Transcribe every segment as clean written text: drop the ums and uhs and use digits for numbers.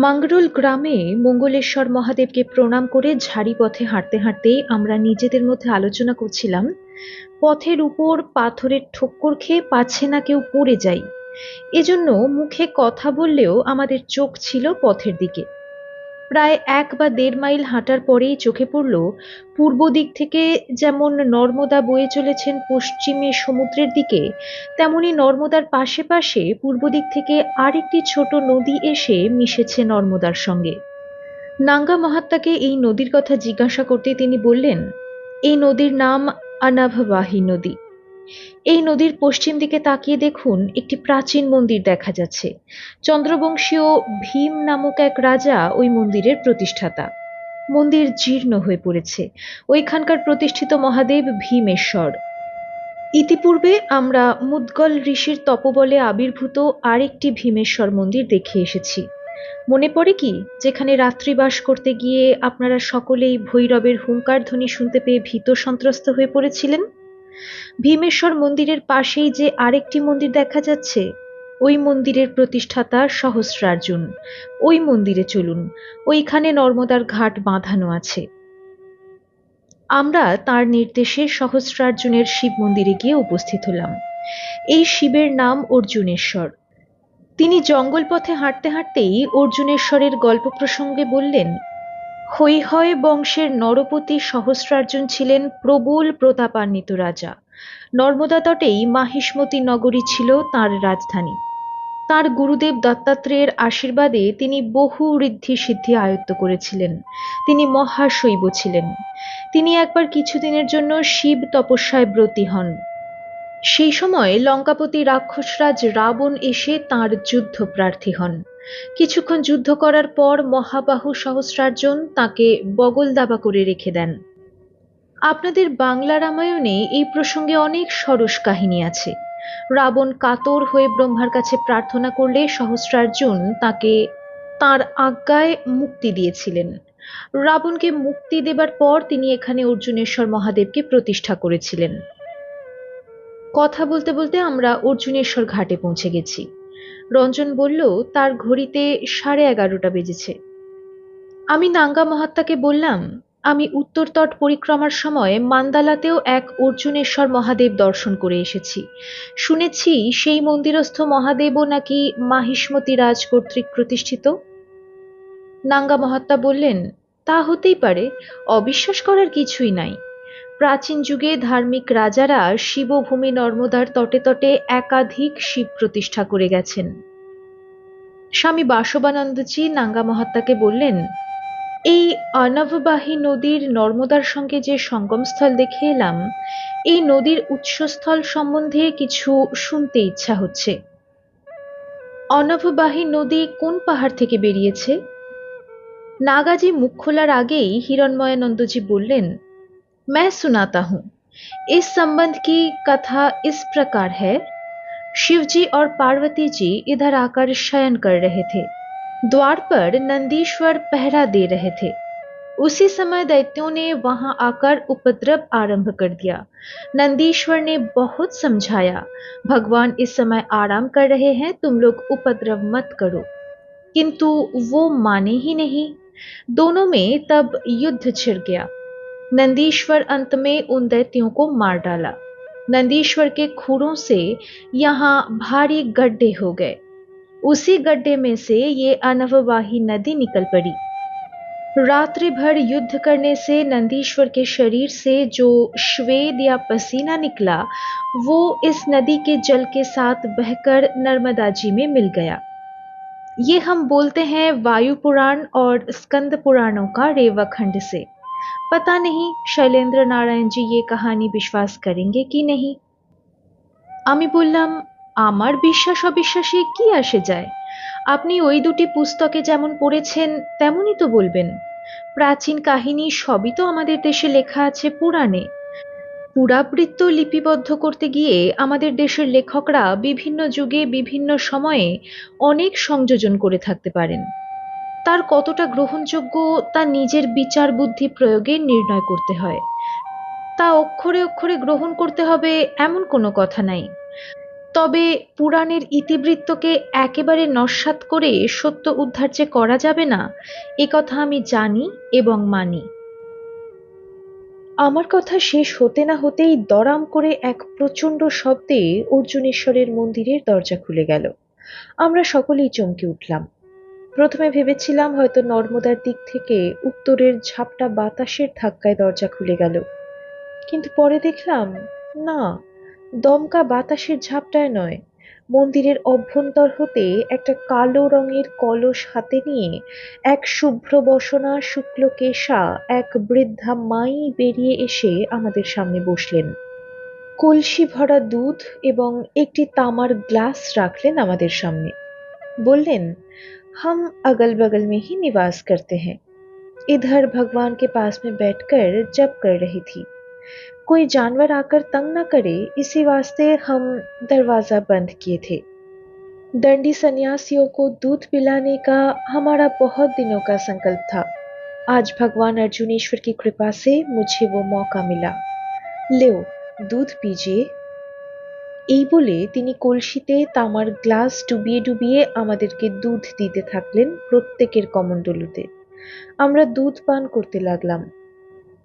মাংরুল গ্রামে মঙ্গলেশ্বর মহাদেবকে প্রণাম করে ঝাড়ি পথে হাঁটতে হাঁটতেই আমরা নিজেদের মধ্যে আলোচনা করছিলাম, পথের উপর পাথরের ঠোক্কর খেয়ে পাচ্ছে না কেউ পড়ে যাই। এজন্য মুখে কথা বললেও আমাদের চোখ ছিল পথের দিকে। প্রায় ১ বা ১.৫ মাইল হাঁটার পরেই চোখে পড়ল, পূর্ব দিক থেকে যেমন নর্মদা বয়ে চলেছেন পশ্চিমে সমুদ্রের দিকে, তেমনি নর্মদার পাশে পাশে পূর্ব দিক থেকে আরেকটি ছোট নদী এসে মিশেছে নর্মদার সঙ্গে। নাঙ্গা মহাত্মাকে এই নদীর কথা জিজ্ঞাসা করতে তিনি বললেন, এই নদীর নাম অনাভবাহী নদী। এই নদীর পশ্চিম দিকে তাকিয়ে দেখুন, একটি প্রাচীন মন্দির দেখা যাচ্ছে। চন্দ্রবংশীয় ভীম নামক এক রাজা ওই মন্দিরের প্রতিষ্ঠাতা। মন্দির জীর্ণ হয়ে পড়েছে। ওইখানকার প্রতিষ্ঠিত মহাদেব ভীমেশ্বর। ইতিপূর্বে আমরা মুদগল ঋষির তপবলে আবির্ভূত আরেকটি ভীমেশ্বর মন্দির দেখে এসেছি। মনে পড়ে কি, যেখানে রাত্রিবাস করতে গিয়ে আপনারা সকলেই ভৈরবের হুঙ্কার ধ্বনি শুনতে পেয়ে ভীত সন্ত্রস্ত হয়ে পড়েছিলেন? ভীমেশ্বর মন্দিরের পাশেই যে আরেকটি মন্দির দেখা যাচ্ছে, ওই মন্দিরের প্রতিষ্ঠাতা সহস্রার্জুন। ওই মন্দিরে চলুন, ওইখানে নর্মদার ঘাট বাঁধানো আছে। আমরা তার নির্দেশে সহস্রার্জুনের শিব মন্দিরে গিয়ে উপস্থিত হলাম। এই শিবের নাম অর্জুনেশ্বর। তিনি জঙ্গল পথে হাঁটতে হাঁটতেই অর্জুনেশ্বরের গল্প প্রসঙ্গে বললেন, হৈহয় বংশের নরপতি সহস্রার্জুন ছিলেন প্রবল প্রতাপান্বিত রাজা। নর্মদা তটেই মাহিষ্মতি নগরী ছিল তাঁর রাজধানী। তাঁর গুরুদেব দত্তাত্রেয়ের আশীর্বাদে তিনি বহু ঋদ্ধি সিদ্ধি আয়ত্ত করেছিলেন। তিনি মহাশৈব ছিলেন। তিনি একবার কিছুদিনের জন্য শিব তপস্যায় ব্রতী হন। সেই সময় লঙ্কাপতি রাক্ষসরাজ রাবণ এসে তাঁর যুদ্ধ প্রার্থী হন। কিছুক্ষণ যুদ্ধ করার পর মহাবাহু সহস্রার্জুন তাঁকে বগল দাবা করে রেখে দেন। আপনাদের বাংলা রামায়ণে এই প্রসঙ্গে অনেক সরস কাহিনী আছে। রাবণ কাতর হয়ে ব্রহ্মার কাছে প্রার্থনা করলে সহস্রার্জুন তাকে তাঁর আজ্ঞায় মুক্তি দিয়েছিলেন। রাবণকে মুক্তি দেবার পর তিনি এখানে অর্জুনেশ্বর মহাদেবকে প্রতিষ্ঠা করেছিলেন। কথা বলতে বলতে আমরা অর্জুনেশ্বর ঘাটে পৌঁছে গেছি। রঞ্জন বলল, তার ঘড়িতে 11:30 বেজেছে। আমি নাঙ্গা মহাত্মাকে বললাম, আমি উত্তর তট পরিক্রমার সময় মান্দালাতেও এক অর্জুনেশ্বর মহাদেব দর্শন করে এসেছি। শুনেছি সেই মন্দিরস্থ মহাদেবও নাকি মাহিষ্মতি রাজ কর্তৃক প্রতিষ্ঠিত। নাঙ্গা মহাত্মা বললেন, তা হতেই পারে, অবিশ্বাস করার কিছুই নাই। প্রাচীন যুগে ধার্মিক রাজারা শিবভূমি নর্মদার তটে তটে একাধিক শিব প্রতিষ্ঠা করে গেছেন। স্বামী বাসবানন্দজি নাঙ্গা মহাত্মাকে বললেন, এই অনববাহী নদীর নর্মদার সঙ্গে যে সঙ্গমস্থল দেখে এলাম, এই নদীর উৎসস্থল সম্বন্ধে কিছু শুনতে ইচ্ছা হচ্ছে। অনববাহী নদী কোন পাহাড় থেকে বেরিয়েছে? নাগাজি মুখ খোলার আগেই হিরণময়ানন্দজি বললেন, मैं सुनाता हूँ। इस संबंध की कथा इस प्रकार है। शिवजी और पार्वती जी इधर आकर शयन कर रहे थे। द्वार पर नंदीश्वर पहरा दे रहे थे। उसी समय दैत्यों ने वहां आकर उपद्रव आरंभ कर दिया। नंदीश्वर ने बहुत समझाया, भगवान इस समय आराम कर रहे हैं, तुम लोग उपद्रव मत करो, किंतु वो माने ही नहीं। दोनों में तब युद्ध छिड़ गया। नंदीश्वर अंत में उन दैत्यों को मार डाला। नंदीश्वर के खुरों से यहाँ भारी गड्ढे हो गए। उसी गड्ढे में से ये अनववाही नदी निकल पड़ी। रात्रि भर युद्ध करने से नंदीश्वर के शरीर से जो श्वेद या पसीना निकला, वो इस नदी के जल के साथ बहकर नर्मदा जी में मिल गया। ये हम बोलते हैं वायु पुराण और स्कंद पुराणों का रेवाखंड से। पता नहीं शैलेंद्र नारायण जी ये कहानी विश्वास करेंगे कि नहीं। আমি বললাম, আমার বিশ্বাস অবিশ্বাসে কি আসে যায়? আপনি ওই দুটি পুস্তকে যেমন পড়েছেন তেমনই তো বলবেন। প্রাচীন কাহিনী সবই তো আমাদের দেশে লেখা আছে পুরাণে। পুরাবৃত্ত লিপিবদ্ধ করতে গিয়ে আমাদের দেশের লেখকরা বিভিন্ন যুগে বিভিন্ন সময়ে অনেক সংযোজন করে থাকতে পারেন। তার কতটা গ্রহণযোগ্য তা নিজের বিচার বুদ্ধি প্রয়োগে নির্ণয় করতে হয়। তা অক্ষরে অক্ষরে গ্রহণ করতে হবে এমন কোনো কথা নাই। তবে পুরাণের ইতিবৃত্তকে একেবারে নস্যাৎ করে সত্য উদ্ধার যে করা যাবে না, এ কথা আমি জানি এবং মানি। আমার কথা শেষ হতে না হতেই দড়াম করে এক প্রচণ্ড শব্দে অর্জুনেশ্বরের মন্দিরের দরজা খুলে গেল। আমরা সকলেই চমকে উঠলাম। প্রথমে ভেবেছিলাম হয়তো নর্মদার দিক থেকে উত্তরের ঝাপটা বাতাসের ধাক্কায় দরজা খুলে গেল, কিন্তু পরে দেখলাম না, দমকা বাতাসের ঝাপটায় নয়, মন্দিরের অভ্যন্তর হতে একটা কালো রঙের কলস হাতে নিয়ে এক শুভ্রবসনা শুক্লকেশা এক বৃদ্ধা মাই বেরিয়ে এসে আমাদের সামনে বসলেন। কলসি ভরা দুধ এবং একটি তামার গ্লাস রাখলেন আমাদের সামনে। बोलें, हम अगल बगल में ही निवास करते हैं, इधर भगवान के पास में बैठकर जप कर रही थी, कोई जानवर आकर तंग न करे इसी वास्ते हम दरवाजा बंद किए थे। दंडी सन्यासियों को दूध पिलाने का हमारा बहुत दिनों का संकल्प था। आज भगवान अर्जुनेश्वर की कृपा से मुझे वो मौका मिला। লেও, দুধ পিজিয়ে। এই বলে তিনি কলসিতে তামার গ্লাস ডুবিয়ে ডুবিয়ে আমাদেরকে দুধ দিতে থাকলেন প্রত্যেকের কমণ্ডলুতে। আমরা দুধ পান করতে লাগলাম।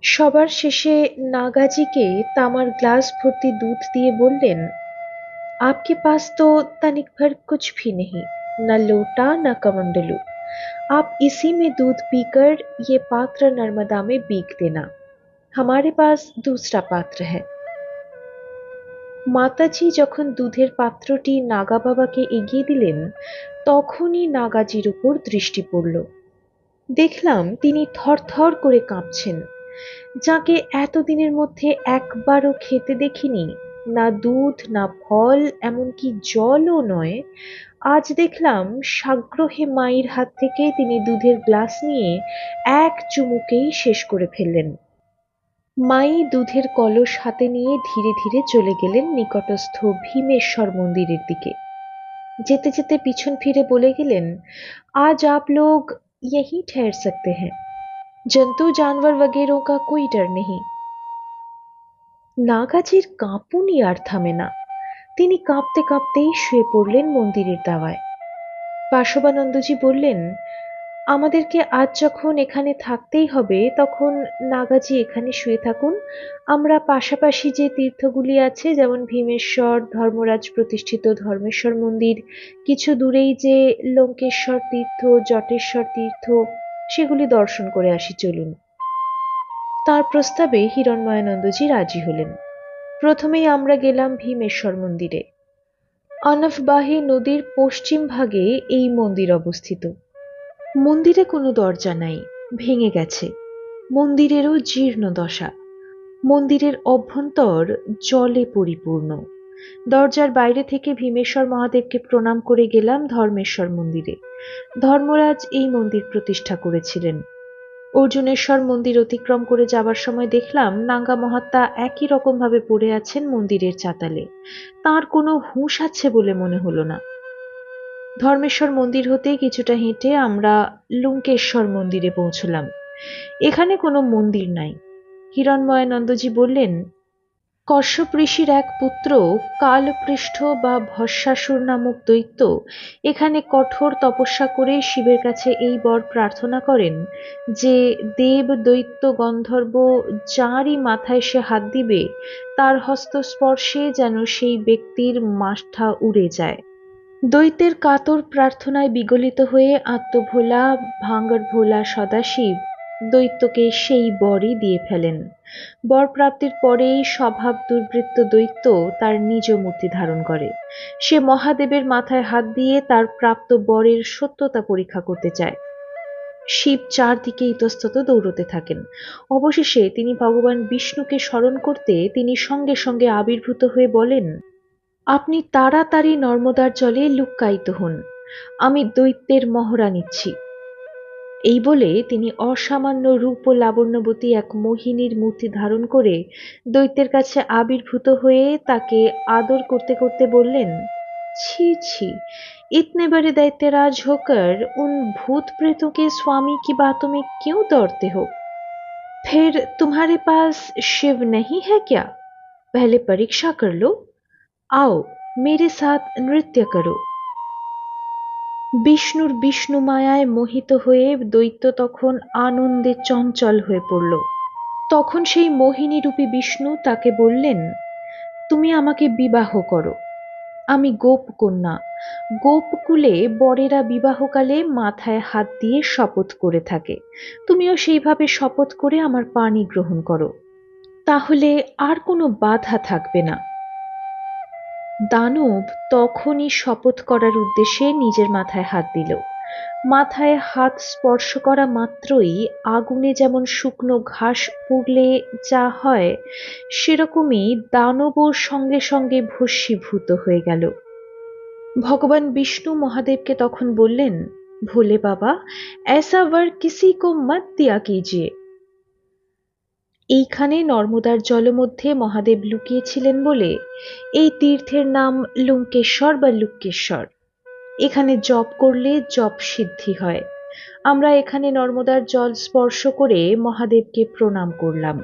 সবার শেষে নাগাজিকে তামার গ্লাস ভর্তি দুধ দিয়ে বললেন, आपके पास तो तनिक भर कुछ भी नहीं, न लोटा न कमंडलू, आप इसी में दूध पीकर ये पात्र नर्मदा में बीक देना, हमारे पास दूसरा पात्र है। মাতাজি যখন দুধের পাত্রটি নাগা বাবাকে এগিয়ে দিলেন, তখনই নাগাজির উপর দৃষ্টি পড়ল। দেখলাম তিনি থরথর করে কাঁপছেন। যাকে এতদিনের মধ্যে একবারও খেতে দেখিনি, না দুধ না ফল, এমনকি জলও নয়, আজ দেখলাম সাগ্রহে মায়ের হাত থেকে তিনি দুধের গ্লাস নিয়ে এক চুমুকেই শেষ করে ফেললেন। মাই দুধের কলস হাতে নিয়ে ধীরে ধীরে চলে গেলেন নিকটস্থ ভীমেশ্বর মন্দিরের দিকে। যেতে যেতে পিছন ফিরে বলে গেলেন, आज आप लोग यहीं ठहर सकते हैं, जंतु जानवर वगैरों का कोई डर नहीं। নাগাজির কাঁপুনি আর থামে না। তিনি কাঁপতে কাঁপতেই শুয়ে পড়লেন মন্দিরের দাওয়ায়। বাসবানন্দজি বললেন, আমাদেরকে আজ যখন এখানে থাকতেই হবে তখন নাগাজি এখানে শুয়ে থাকুন। আমরা পাশাপাশি যে তীর্থগুলি আছে, যেমন ভীমেশ্বর, ধর্মরাজ প্রতিষ্ঠিত ধর্মেশ্বর মন্দির, কিছু দূরেই যে লঙ্কেশ্বর তীর্থ, জটেশ্বর তীর্থ, সেগুলি দর্শন করে আসি চলুন। তার প্রস্তাবে হিরণ্ময়ানন্দজি রাজি হলেন। প্রথমেই আমরা গেলাম ভীমেশ্বর মন্দিরে। অনফবাহী নদীর পশ্চিম ভাগে এই মন্দির অবস্থিত। মন্দিরে কোনো দরজা নাই, ভেঙে গেছে। মন্দিরেরও জীর্ণ দশা। মন্দিরের অভ্যন্তর জলে পরিপূর্ণ। দরজার বাইরে থেকে ভীমেশ্বর মহাদেবকে প্রণাম করে গেলাম ধর্মেশ্বর মন্দিরে। ধর্মরাজ এই মন্দির প্রতিষ্ঠা করেছিলেন। অর্জুনেশ্বর মন্দির অতিক্রম করে যাবার সময় দেখলাম নাঙ্গা মহাত্মা একই রকম ভাবে পড়ে আছেন মন্দিরের চাতালে। তার কোনো হুঁশ আছে বলে মনে হলো না। ধর্মেশ্বর মন্দির হতে কিছুটা হেঁটে আমরা লুঙ্কেশ্বর মন্দিরে পৌঁছলাম। এখানে কোনো মন্দির নাই। হিরণ্ময়ানন্দজি বললেন, কশ্যপ ঋষির এক পুত্র কালপৃষ্ঠ বা ভস্মাসুর নামক দৈত্য এখানে কঠোর তপস্যা করে শিবের কাছে এই বর প্রার্থনা করেন যে দেব, দৈত্য, গন্ধর্ব যাঁরই মাথায় সে হাত দিবে তার হস্তস্পর্শে যেন সেই ব্যক্তির মাথা উড়ে যায়। দৈত্যের কাতর প্রার্থনায় বিগলিত হয়ে আত্মভোলা ভাঙ্গর ভোলা সদাশিব দৈত্যকে সেই বরই দিয়ে ফেলেন। বর প্রাপ্তির পরেই স্বভাব দুর্বৃত্ত দৈত্য তার নিজ মূর্তি ধারণ করে। সে মহাদেবের মাথায় হাত দিয়ে তার প্রাপ্ত বরের সত্যতা পরীক্ষা করতে চায়। শিব চারদিকে ইতস্তত দৌড়তে থাকেন। অবশেষে তিনি ভগবান বিষ্ণুকে স্মরণ করতে তিনি সঙ্গে সঙ্গে আবির্ভূত হয়ে বলেন, আপনি তাড়াতাড়ি নর্মদার জলে লুক্কায়িত হন, আমি দৈত্যের মহড়া নিচ্ছি। এই বলে তিনি অসামান্য রূপ ও লাবণ্যবতী এক মোহিনীর মূর্তি ধারণ করে দৈত্যের কাছে আবির্ভূত হয়ে তাকে আদর করতে করতে বললেন, छी छी, इतने बड़े दैत्यराज होकर उन भूत प्रेतों के स्वामी की बातों में क्यों दौड़ते हो? फिर तुम्हारे पास शिव नहीं है क्या? पहले परीक्षा कर लो। आओ, मेरे साथ नृत्य करो। বিষ্ণুর বিষ্ণু মায়ায় মোহিত হয়ে দৈত্য তখন আনন্দে চঞ্চল হয়ে পড়ল। তখন সেই মোহিনীরূপী বিষ্ণু তাকে বললেন, তুমি আমাকে বিবাহ করো। আমি গোপকন্যা। গোপকুলে বরেরা বিবাহকালে মাথায় হাত দিয়ে শপথ করে থাকে। তুমিও সেইভাবে শপথ করে আমার পানি গ্রহণ করো, তাহলে আর কোনো বাধা থাকবে না। দানব তখনই শপথ করার উদ্দেশ্যে নিজের মাথায় হাত দিল। মাথায় হাত স্পর্শ করা মাত্রই আগুনে যেমন শুকনো ঘাস পুড়লে যা হয়, সেরকমই দানবও সঙ্গে সঙ্গে ভস্মীভূত হয়ে গেল। ভগবান বিষ্ণু মহাদেবকে তখন বললেন, ভোলে বাবা, ऐसा वर किसी को मत दिया कीजिए। এইখানে নর্মদার জলমধ্যে মহাদেব লুকিয়েছিলেন বলে এই তীর্থের নাম লুঙ্কেশ্বর বা লুক্কেশ্বর। এখানে জপ করলে জপ সিদ্ধি হয়। আমরা এখানে নর্মদার জল স্পর্শ করে মহাদেবকে প্রণাম করলাম।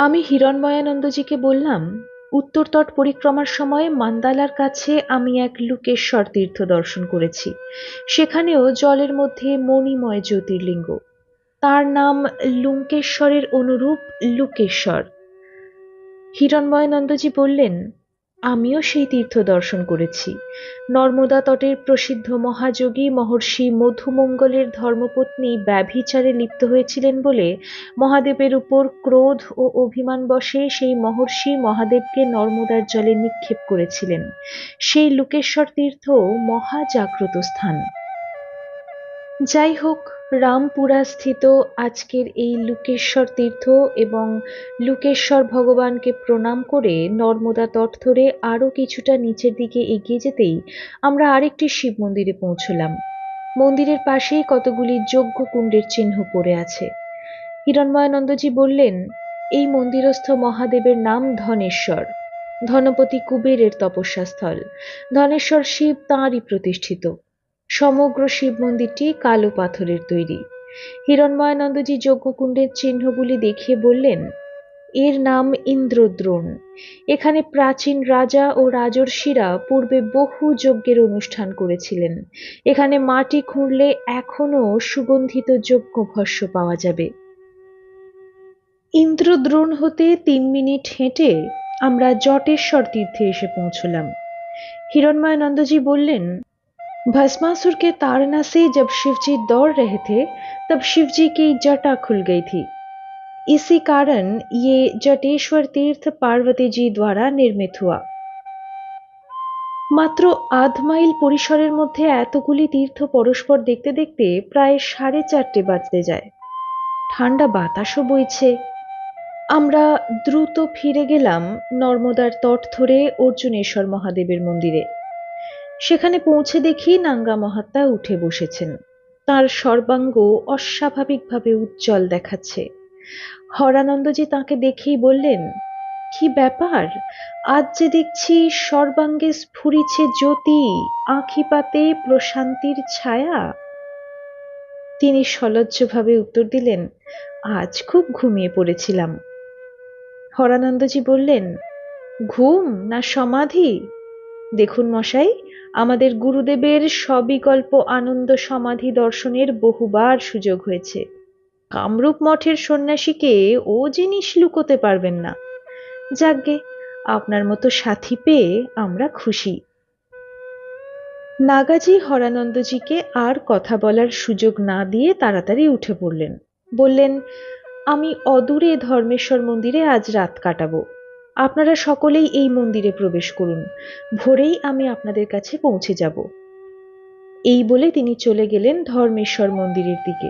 আমি হিরণময়ানন্দজিকে বললাম, উত্তর তট পরিক্রমার সময় মান্দালার কাছে আমি এক লুকেশ্বর তীর্থ দর্শন করেছি। সেখানেও জলের মধ্যে মণিময় জ্যোতির্লিঙ্গ। তার নাম লুঙ্কেশ্বরের অনুরূপ লুকেশ্বর। হিরণময়ানন্দজি বললেন, আমিও সেই তীর্থ দর্শন করেছি। নর্মদা তটের প্রসিদ্ধ মহাযোগী মহর্ষি মধুমঙ্গলের ধর্মপত্নী ব্যভিচারে লিপ্ত হয়েছিলেন বলে মহাদেবের উপর ক্রোধ ও অভিমান বশে সেই মহর্ষি মহাদেবকে নর্মদার জলে নিক্ষেপ করেছিলেন। সেই লুকেশ্বর তীর্থ মহাজাগ্রত স্থান। যাই হোক, রামপুরা স্থিত আজকের এই লুকেশ্বর তীর্থ এবং লুকেশ্বর ভগবানকে প্রণাম করে নর্মদা তট ধরে আরো কিছুটা নিচের দিকে এগিয়ে যেতেই আমরা আরেকটি শিব মন্দিরে পৌঁছলাম। মন্দিরের পাশেই কতগুলি যজ্ঞ কুণ্ডের চিহ্ন পড়ে আছে। হিরণময়ানন্দজি বললেন, এই মন্দিরস্থ মহাদেবের নাম ধনেশ্বর। ধনপতি কুবেরের তপস্যাস্থল। ধনেশ্বর শিব তাঁরই প্রতিষ্ঠিত। সমগ্র শিব মন্দিরটি কালো পাথরের তৈরি। হিরণময়ানন্দজি যজ্ঞকুণ্ডের চিহ্নগুলি দেখিয়ে বললেন, এর নাম ইন্দ্রদ্রোণ। এখানে প্রাচীন রাজা ও রাজর্ষিরা পূর্বে বহু যজ্ঞের অনুষ্ঠান করেছিলেন। এখানে মাটি খুঁড়লে এখনো সুগন্ধিত যজ্ঞভস্য পাওয়া যাবে। ইন্দ্রদ্রোণ হতে 3 মিনিট হেঁটে আমরা জটেশ্বর তীর্থে এসে পৌঁছলাম। হিরণময়ানন্দজি বললেন, भस्मासुर के ताड़ना से जब शिवजी दौड़ रहे थे, तब शिवजी की जटा खुल गई थी। इसी कारण ये जटेश्वर तीर्थ पार्वती जी द्वारा निर्मित हुआ। মাত্র আধ মাইল পরিসরের মধ্যে এতগুলি তীর্থ পরস্পর দেখতে দেখতে প্রায় 4:30 বাজতে যায়। ঠান্ডা বাতাসও বইছে। আমরা দ্রুত ফিরে গেলাম নর্মদার তট ধরে অর্জুনেশ্বর মহাদেবের মন্দিরে। সেখানে পৌঁছে দেখি নাঙ্গা মহাত্মা উঠে বসেছেন। তার সর্বাঙ্গ অস্বাভাবিকভাবে উজ্জ্বল দেখাচ্ছে। হরানন্দজি তাকে দেখেই বললেন, কি ব্যাপার, আজ যে দেখছি সর্বাঙ্গে স্ফুরিছে জ্যোতি, আঁখিপাতে প্রশান্তির ছায়া। তিনি সলজ্জভাবে উত্তর দিলেন, আজ খুব ঘুমিয়ে পড়েছিলাম। হরানন্দজি বললেন, ঘুম না সমাধি? দেখুন মশাই, আমাদের গুরুদেবের সবিকল্প আনন্দ সমাধি দর্শনের বহুবার সুযোগ হয়েছে। কামরূপ মঠের সন্ন্যাসীকে ও জিনিস লুকোতে পারবেন না। যাকগে, আপনার মতো সাথী পেয়ে আমরা খুশি। নাগাজি হরানন্দজিকে আর কথা বলার সুযোগ না দিয়ে তাড়াতাড়ি উঠে পড়লেন। বললেন, আমি অদূরে ধর্মেশ্বর মন্দিরে আজ রাত কাটাবো। আপনারা সকলেই এই মন্দিরে প্রবেশ করুন। ভোরেই আমি আপনাদের কাছে পৌঁছে যাব। এই বলে তিনি চলে গেলেন ধর্মেশ্বর মন্দিরের দিকে।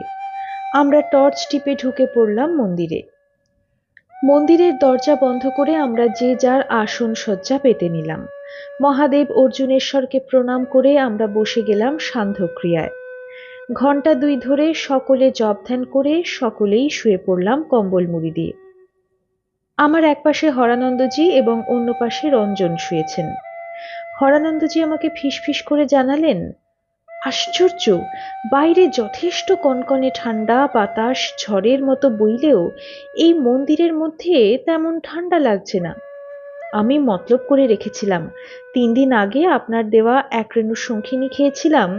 আমরা টর্চ টিপে ঢুকে পড়লাম মন্দিরে। মন্দিরের দরজা বন্ধ করে আমরা যে যার আসন সজ্জা পেতে নিলাম। মহাদেব অর্জুনেশ্বরকে প্রণাম করে আমরা বসে গেলাম সান্ধ্যক্রিয়ায়। ঘণ্টা 2 ধরে সকলে জপ ধ্যান করে সকলেই শুয়ে পড়লাম কম্বল মুড়ি দিয়ে। আমার একপাশে হরানন্দজি এবং অন্য পাশে রঞ্জন শুয়েছেন। হরানন্দজি আমাকে ফিসফিস করে জানালেন, আশ্চর্য, বাইরে যথেষ্ট কনকনে ঠান্ডা বাতাস ঝড়ের মতো বইলেও এই মন্দিরের মধ্যে তেমন ঠান্ডা লাগছে না। আমি মতলব করে রেখেছিলাম, 3 দিন আগে আপনার দেওয়া এক রেণু শঙ্খিনী খেয়েছিলাম,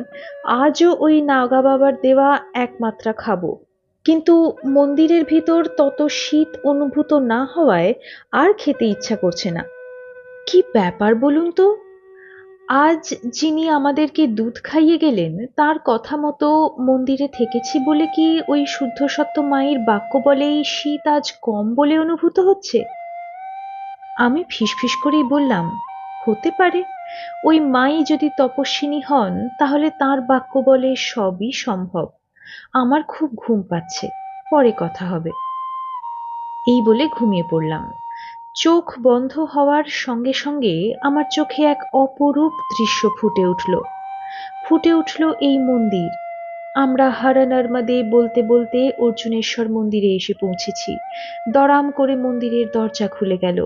আজও ওই নাগা বাবার দেওয়া এক মাত্রা খাবো। কিন্তু মন্দিরের ভিতর তত শীত অনুভূত না হওয়ায় আর খেতে ইচ্ছা করছে না। কি ব্যাপার বলুন তো? আজ যিনি আমাদেরকে দুধ খাইয়ে গেলেন তার কথা মতো মন্দিরে থেকেছি বলে কি ওই শুদ্ধ সত্য মায়ের বাক্য বলেই শীত আজ কম বলে অনুভূত হচ্ছে? আমি ফিসফিস করেই বললাম, হতে পারে। ওই মাই যদি তপস্বিনী হন তাহলে তার বাক্য বলে সবই সম্ভব। আমার খুব ঘুম পাচ্ছে, পরে কথা হবে। এই বলে ঘুমিয়ে পড়লাম। চোখ বন্ধ হওয়ার সঙ্গে সঙ্গে আমার চোখে এক অপরূপ দৃশ্য ফুটে উঠল এই মন্দির। আমরা হর নর্মদে বলতে বলতে অর্জুনেশ্বর মন্দিরে এসে পৌঁছেছি। দড়াম করে মন্দিরের দরজা খুলে গেল।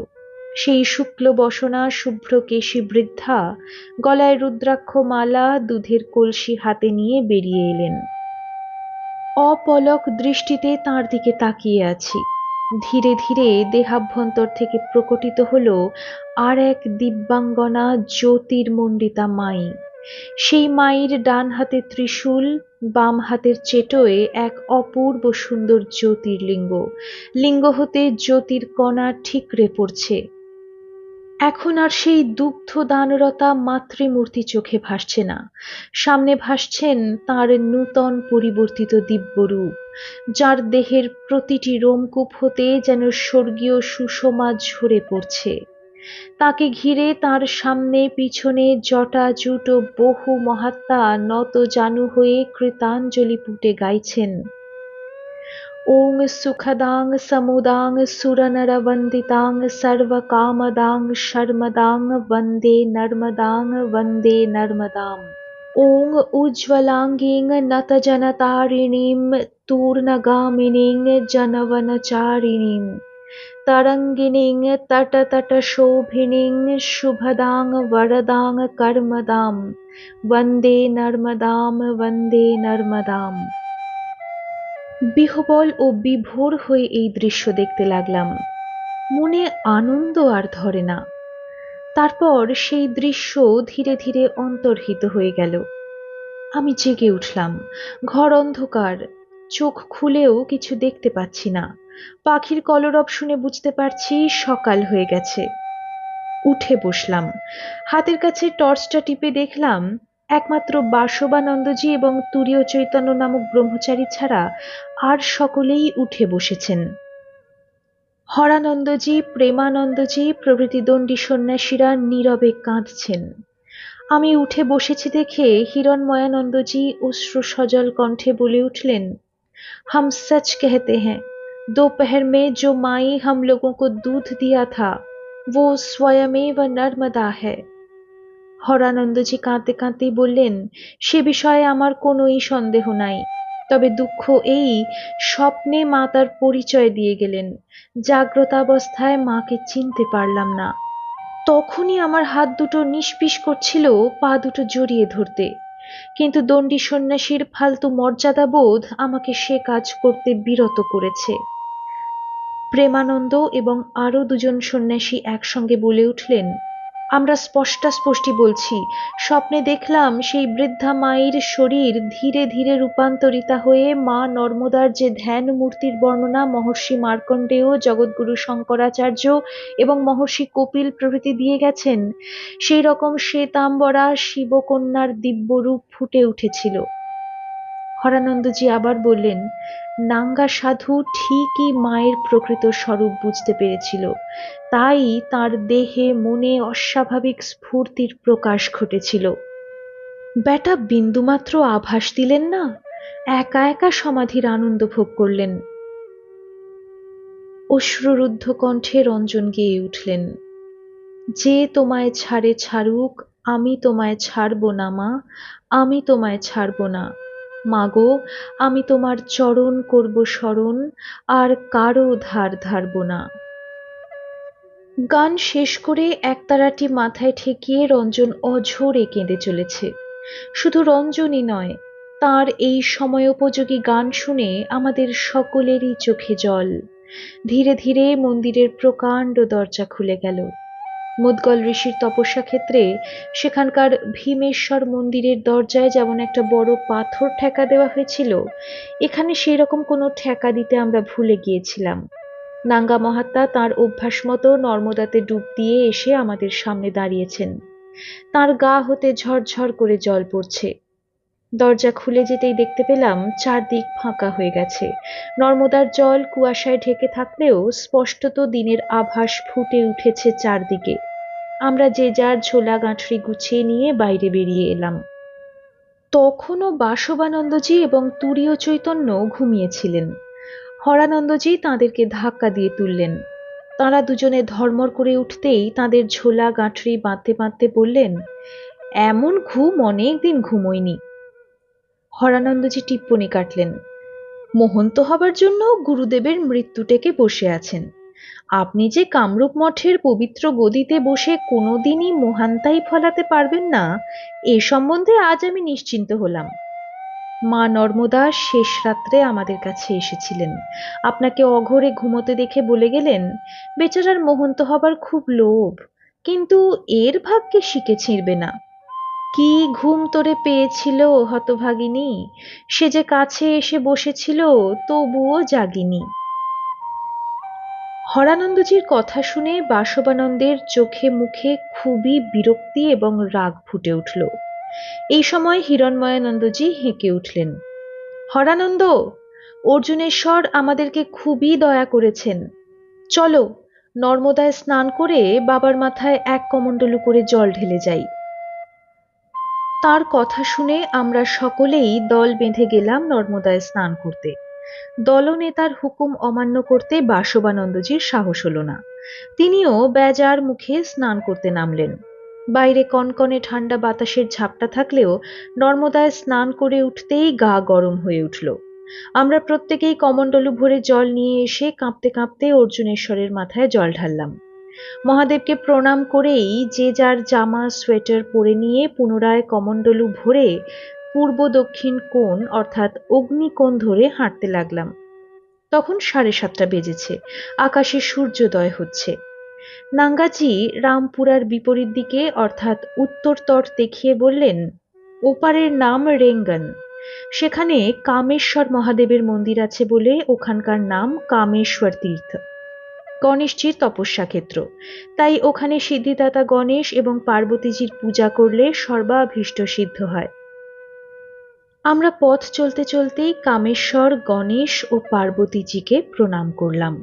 সেই শুক্ল বসনা শুভ্র কেশী বৃদ্ধা গলায় রুদ্রাক্ষ মালা দুধের কলসি হাতে নিয়ে বেরিয়ে এলেন। অপলক দৃষ্টিতে তাঁর দিকে তাকিয়ে আছি। ধীরে ধীরে দেহাভ্যন্তর থেকে প্রকটিত হল আর এক দিব্যাঙ্গনা জ্যোতির্মণ্ডিতা মাই। সেই মায়ের ডান হাতে ত্রিশূল, বাম হাতের চেটোয় এক অপূর্ব সুন্দর জ্যোতির্লিঙ্গ। লিঙ্গ হতে জ্যোতির কণা ঠিকরে পড়ছে। এখন আর সেই দুগ্ধ দানরতা মাতৃমূর্তি চোখে ভাসছে না। সামনে ভাসছেন তাঁর নূতন পরিবর্তিত দিব্যরূপ, যার দেহের প্রতিটি রোমকূপ হতে যেন স্বর্গীয় সুষমা ঝরে পড়ছে। তাকে ঘিরে তার সামনে পিছনে জটাজুট ও বহু মহাত্মা নত জানু হয়ে কৃতাঞ্জলি পুটে গাইছেন, ওং সুখদাং সমুদাং সুরনরবন্দিতাং সর্বকামদাং শর্মদাং বন্দে নর্মদাং বন্দে নর্মদাম। ওং উজ্জ্বলাঙ্গীং নতজনতারিণীং তূর্ণগামিনীং জনবনচারিণীং তরঙ্গিনীং তটতটশোভিনীং শুভদাং বরদাং কর্মদাম বন্দে নর্মদাম বন্দে নর্মদাম। বিহ্বল ও বিভোর হয়ে এই দৃশ্য দেখতে লাগলাম। মনে আনন্দ আর ধরে না। তারপর সেই দৃশ্য ধীরে ধীরে অন্তর্হিত হয়ে গেল। আমি জেগে উঠলাম। ঘর অন্ধকার, চোখ খুলেও কিছু দেখতে পাচ্ছি না। পাখির কলরব শুনে বুঝতে পারছি সকাল হয়ে গেছে। উঠে বসলাম। হাতের কাছে টর্চটা টিপে দেখলাম একমাত্র বাসবানন্দজি এবং তুরীয় চৈতন্য নামক ব্রহ্মচারী ছাড়া আর সকলেই উঠে বসেছেন। হরানন্দজি, প্রেমানন্দজি প্রভৃতি দণ্ডী সন্ন্যাসীরা নীরবে কাঁদছেন। আমি উঠে বসেছি দেখে হিরণময়ানন্দজি অশ্রু সজল কণ্ঠে বলে উঠলেন, हम सच कहते हैं, दोपहर में जो माई हम लोगों को दूध दिया था वो स्वयमेव नर्मदा है। হরানন্দজি কাঁদতে কাঁদতেই বললেন, সে বিষয়ে আমার কোনোই সন্দেহ নাই। তবে দুঃখ এই, স্বপ্নে মা তার পরিচয় দিয়ে গেলেন, জাগ্রতাবস্থায় মাকে চিনতে পারলাম না। তখনই আমার হাত দুটো নিষ্পিস করছিল পা দুটো জড়িয়ে ধরতে, কিন্তু দণ্ডী সন্ন্যাসীর ফালতু মর্যাদাবোধ আমাকে সে কাজ করতে বিরত করেছে। প্রেমানন্দ এবং আরো দুজন সন্ন্যাসী একসঙ্গে বলে উঠলেন, আমরা স্পষ্টাস্পষ্টি বলছি, স্বপ্নে দেখলাম সেই বৃদ্ধা মায়ের শরীর ধীরে ধীরে রূপান্তরিতা হয়ে মা নর্মদার যে ধ্যান মূর্তির বর্ণনা মহর্ষি মার্কণ্ডেয়, জগৎগুরু শঙ্করাচার্য এবং মহর্ষি কপিল প্রভৃতি দিয়ে গেছেন, সেই রকম শ্বেতাম্বরা শিবকন্যার দিব্যরূপ ফুটে উঠেছিল। হরানন্দজি আবার বললেন, নাঙ্গা সাধু ঠিকই মায়ের প্রকৃত স্বরূপ বুঝতে পেরেছিল, তাই তার দেহে মনে অস্বাভাবিক স্ফূর্তির প্রকাশ ঘটেছিল। বেটা বিন্দুমাত্র আভাস দিলেন না, একা একা সমাধির আনন্দ ভোগ করলেন। অশ্রুরুদ্ধ কণ্ঠে রঞ্জন গেয়ে উঠলেন, যে তোমায় ছাড়ে ছাড়ুক, আমি তোমায় ছাড়ব না মা, আমি তোমায় ছাড়ব না। মাগো, আমি তোমার চরণ করব স্মরণ, আর কারো ধার ধারব না। গান শেষ করে একতারাটি মাথায় ঠেকিয়ে রঞ্জন অঝোরে কেঁদে চলেছে। শুধু রঞ্জনই নয়, তার এই সময়োপযোগী গান শুনে আমাদের সকলেরই চোখে জল। ধীরে ধীরে মন্দিরের প্রকাণ্ড দরজা খুলে গেল। মুদগল ঋষির তপস্যা ক্ষেত্রে সেখানকার ভীমেশ্বর মন্দিরের দরজায় যেমন একটা বড় পাথর ঠেকা দেওয়া হয়েছিল, এখানে সেই রকম কোনো ঠেকা দিতে আমরা ভুলে গিয়েছিলাম। নাঙ্গা মহাত্মা তাঁর অভ্যাস মতো নর্মদাতে ডুব দিয়ে এসে আমাদের সামনে দাঁড়িয়েছেন। তার গা হতে ঝরঝর করে জল পড়ছে। দরজা খুলে যেতেই দেখতে পেলাম চারদিক ফাঁকা হয়ে গেছে। নর্মদার জল কুয়াশায় ঢেকে থাকলেও স্পষ্টত দিনের আভাস ফুটে উঠেছে চারদিকে। আমরা যে যার ঝোলা গাঁঠরি গুছিয়ে নিয়ে বাইরে বেরিয়ে এলাম। তখনও বাসবানন্দজি এবং তুরীয় চৈতন্য ঘুমিয়েছিলেন। হরানন্দজি তাঁদেরকে ধাক্কা দিয়ে তুললেন। তাঁরা দুজনে ধর্মর করে উঠতেই তাঁদের ঝোলা গাঁঠরি বাঁধতে বাঁধতে বললেন, এমন ঘুম অনেক দিন ঘুমোয়নি। হরানন্দজি টিপ্পনি কাটলেন, মহন্ত হবার জন্য গুরুদেবের মৃত্যু টেকে বসে আছেন। আপনি যে কামরূপ মঠের পবিত্র গদিতে বসে কোনোদিনই মহান্তাই ফলাতে পারবেন না, এ সম্বন্ধে আজ আমি নিশ্চিন্ত হলাম। মা নর্মদা শেষ রাত্রে আমাদের কাছে এসেছিলেন। আপনাকে অঘোরে ঘুমোতে দেখে বলে গেলেন, বেচারার মহন্ত হবার খুব লোভ, কিন্তু এর ভাগ্যে শিকে ছিঁড়বে না। কি ঘুম তোরে পেয়েছিল হতভাগিনী, সে যে কাছে এসে বসেছিল তবুও জাগিনি। হরানন্দজির কথা শুনে বাসবানন্দের চোখে মুখে খুবই বিরক্তি এবং রাগ ফুটে উঠল। এই সময় হিরণময়ানন্দজি হেঁকে উঠলেন, হরানন্দ, অর্জুনেশ্বর আমাদেরকে খুবই দয়া করেছেন। চলো নর্মদায় স্নান করে বাবার মাথায় এক কমণ্ডলু করে জল ঢেলে যাই। তার কথা শুনে আমরা সকলেই দল বেঁধে গেলাম নর্মদায় স্নান করতে। দলনেতার হুকুম অমান্য করতে বাসবানন্দজির সাহস হলো না। তিনিও বেজার মুখে স্নান করতে নামলেন। বাইরে কনকনে ঠান্ডা বাতাসের ঝাপটা থাকলেও নর্মদায় স্নান করে উঠতেই গা গরম হয়ে উঠল। আমরা প্রত্যেকেই কমণ্ডলু ভরে জল নিয়ে এসে কাঁপতে কাঁপতে অর্জুনেশ্বরের মাথায় জল ঢাললাম। মহাদেবকে প্রণাম করেই যে যার জামা সোয়েটার পরে নিয়ে পুনরায় কমণ্ডলু ভরে পূর্ব দক্ষিণ কোণ অর্থাৎ অগ্নিকোণ ধরে হাঁটতে লাগলাম। তখন 7:30 বেজেছে, আকাশে সূর্যোদয় হচ্ছে। নাঙ্গাজি রামপুরার বিপরীত দিকে অর্থাৎ উত্তর তট দেখিয়ে বললেন, ওপারের নাম রেঙ্গন। সেখানে কামেশ্বর মহাদেবের মন্দির আছে বলে ওখানকার নাম কামেশ্বর তীর্থ। গণেশজির তপস্যা ক্ষেত্র, তাই ওখানে সিদ্ধিদাতা গণেশ এবং পার্বতীজির পূজা করলে সর্বাভীষ্ট সিদ্ধ হয়। আমরা পথ চলতে চলতেই কামেশ্বর, গণেশ ও পার্বতীজিকে প্রণাম করলাম।